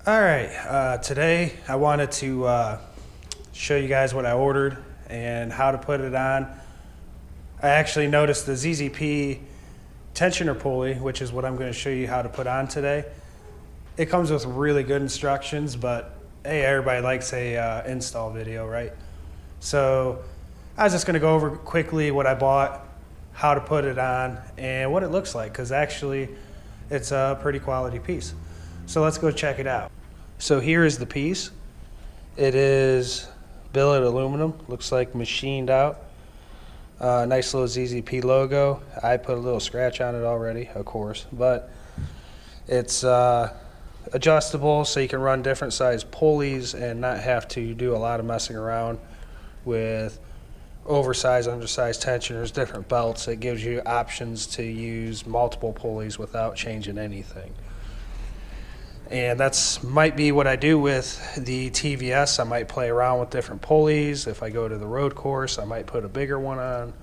All right, today I wanted to show you guys what I ordered and how to put it on. I actually noticed the ZZP tensioner pulley, which is what I'm going to show you how to put on today. It comes with really good instructions, but hey, everybody likes a install video, right? So I was just going to go over quickly what I bought, how to put it on, and what it looks like, because actually it's a pretty quality piece. So let's go check it out. So here is the piece. It is billet aluminum, looks like machined out. Nice little ZZP logo. I put a little scratch on it already, of course, but it's adjustable so you can run different size pulleys and not have to do a lot of messing around with oversized, undersized tensioners, different belts. It gives you options to use multiple pulleys without changing anything. And that's might be what I do with the TVS. I might play around with different pulleys. If I go to the road course, I might put a bigger one on.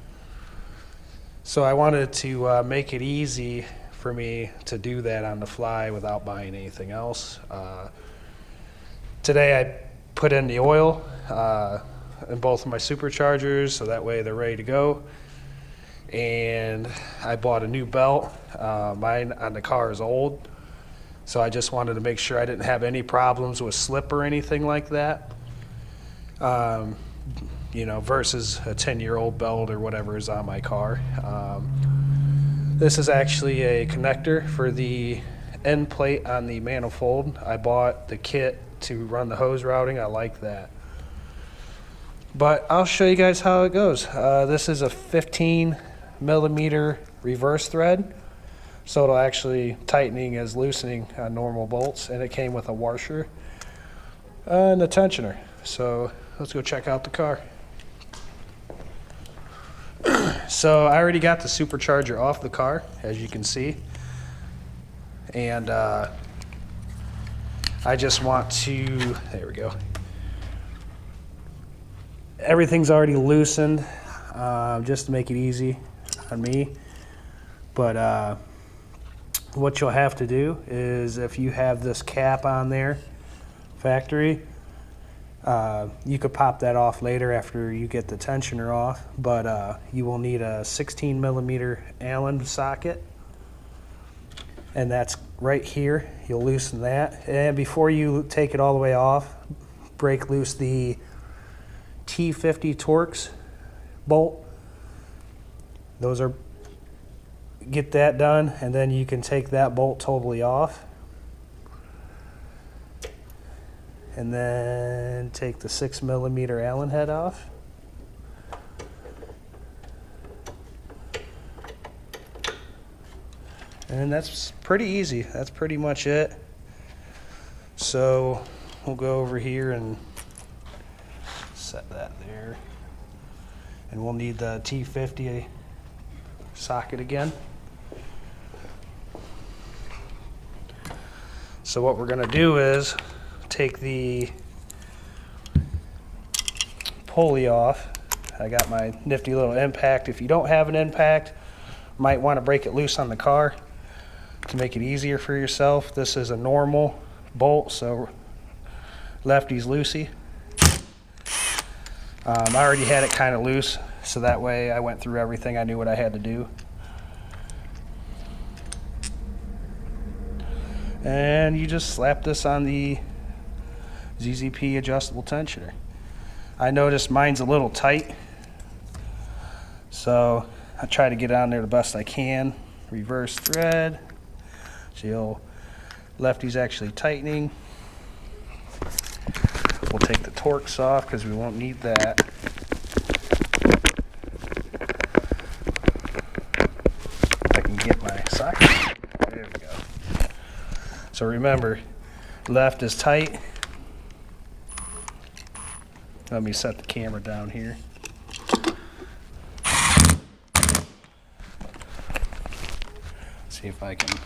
So I wanted to make it easy for me to do that on the fly without buying anything else. Today I put in the oil in both of my superchargers, so that way they're ready to go. And I bought a new belt. Mine on the car is old, so I just wanted to make sure I didn't have any problems with slip or anything like that. You know, versus a 10-year-old belt or whatever is on my car. This is actually a connector for the end plate on the manifold. I bought the kit to run the hose routing. I like that. But I'll show you guys how it goes. This is a 15mm reverse thread, so it'll actually tightening as loosening on normal bolts, and it came with a washer and a tensioner. So let's go check out the car. So I already got the supercharger off the car, as you can see, and I just want to, there we go. Everything's already loosened, just to make it easy on me. But what you'll have to do is, if you have this cap on there, factory, you could pop that off later after you get the tensioner off, but you will need a 16mm Allen socket, and that's right here. You'll loosen that, and before you take it all the way off, break loose the T50 Torx bolt. Get that done, and then you can take that bolt totally off. And then take the 6mm Allen head off. And that's pretty easy. That's pretty much it. So we'll go over here and set that there. And we'll need the T50 socket again. So what we're going to do is take the pulley off. I got my nifty little impact. If you don't have an impact, might want to break it loose on the car to make it easier for yourself. This is a normal bolt, so lefty's loosey. I already had it kind of loose, so that way I went through everything. I knew what I had to do. And you just slap this on the ZZP adjustable tensioner. I noticed mine's a little tight, so I try to get on there the best I can. Reverse thread. So lefty's actually tightening. We'll take the Torx off because we won't need that. If I can get my socket. There we go. So remember, left is tight. Let me set the camera down here. See if I can.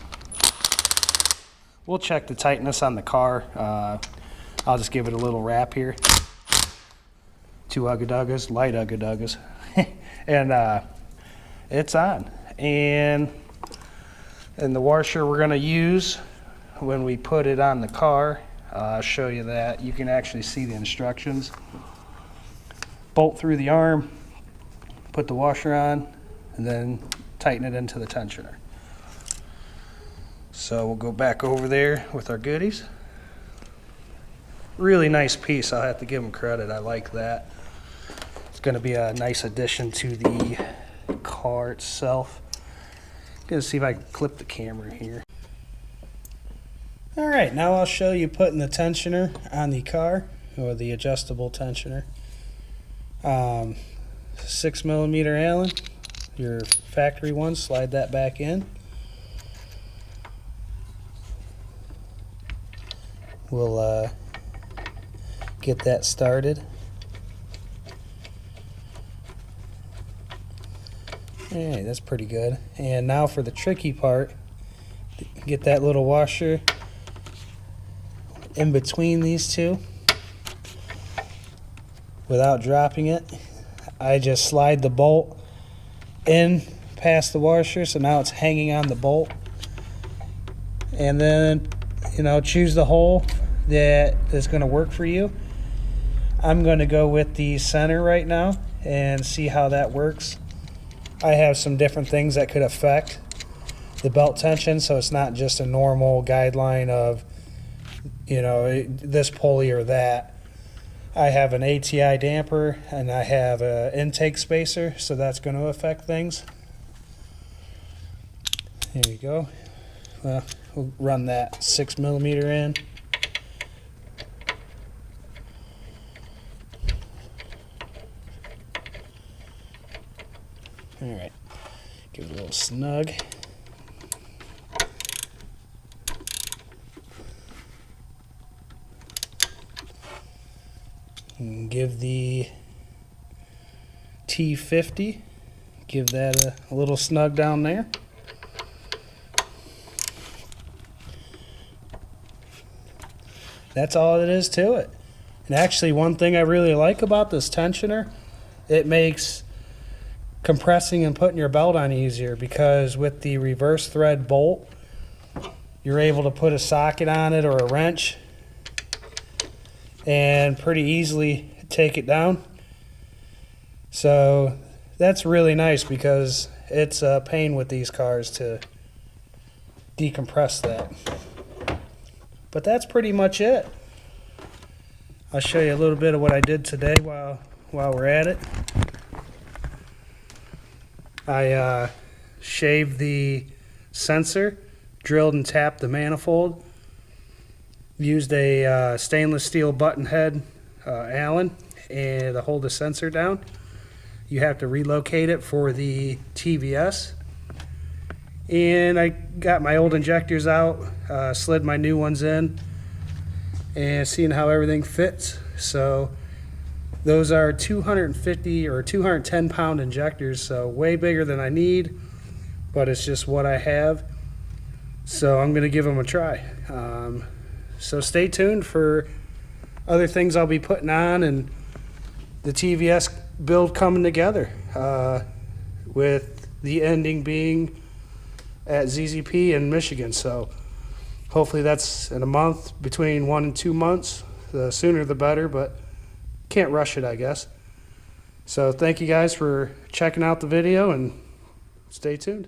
We'll check the tightness on the car. I'll just give it a little wrap here. 2 Ugga-Duggas, light Ugga-Duggas. And it's on. And the washer we're going to use when we put it on the car, I'll show you that. You can actually see the instructions. Bolt through the arm, put the washer on, and then tighten it into the tensioner. So we'll go back over there with our goodies. Really nice piece, I'll have to give them credit. I like that. It's going to be a nice addition to the car itself. Gonna see if I can clip the camera here. Alright, now I'll show you putting the tensioner on the car, or the adjustable tensioner. 6mm Allen, your factory one, slide that back in. We'll get that started. Alright, that's pretty good. And now for the tricky part, get that little washer in between these two without dropping it. I just slide the bolt in past the washer, so now it's hanging on the bolt. And then, you know, choose the hole that is going to work for you. I'm going to go with the center right now and see how that works. I have some different things that could affect the belt tension, so it's not just a normal guideline of, you know, this pulley or that. I have an ATI damper and I have an intake spacer, so that's going to affect things. Here we go. Well, we'll run that 6mm in. All right, give it a little snug. And give the T50, give that a little snug down there. That's all it is to it. And actually, one thing I really like about this tensioner, it makes compressing and putting your belt on easier, because with the reverse thread bolt, you're able to put a socket on it or a wrench and pretty easily take it down. So that's really nice, because it's a pain with these cars to decompress that. But that's pretty much it. I'll show you a little bit of what I did today while we're at it. I shaved the sensor, drilled and tapped the manifold, used a stainless steel button head Allen and to hold the sensor down. You have to relocate it for the TVS. And I got my old injectors out, slid my new ones in, and seeing how everything fits. So those are 250 or 210 pound injectors, so way bigger than I need, but it's just what I have. So I'm going to give them a try. So stay tuned for other things I'll be putting on, and the TVS build coming together, with the ending being at ZZP in Michigan. So hopefully that's in a month, between 1 and 2 months. The sooner the better, but can't rush it, I guess. So thank you guys for checking out the video, and stay tuned.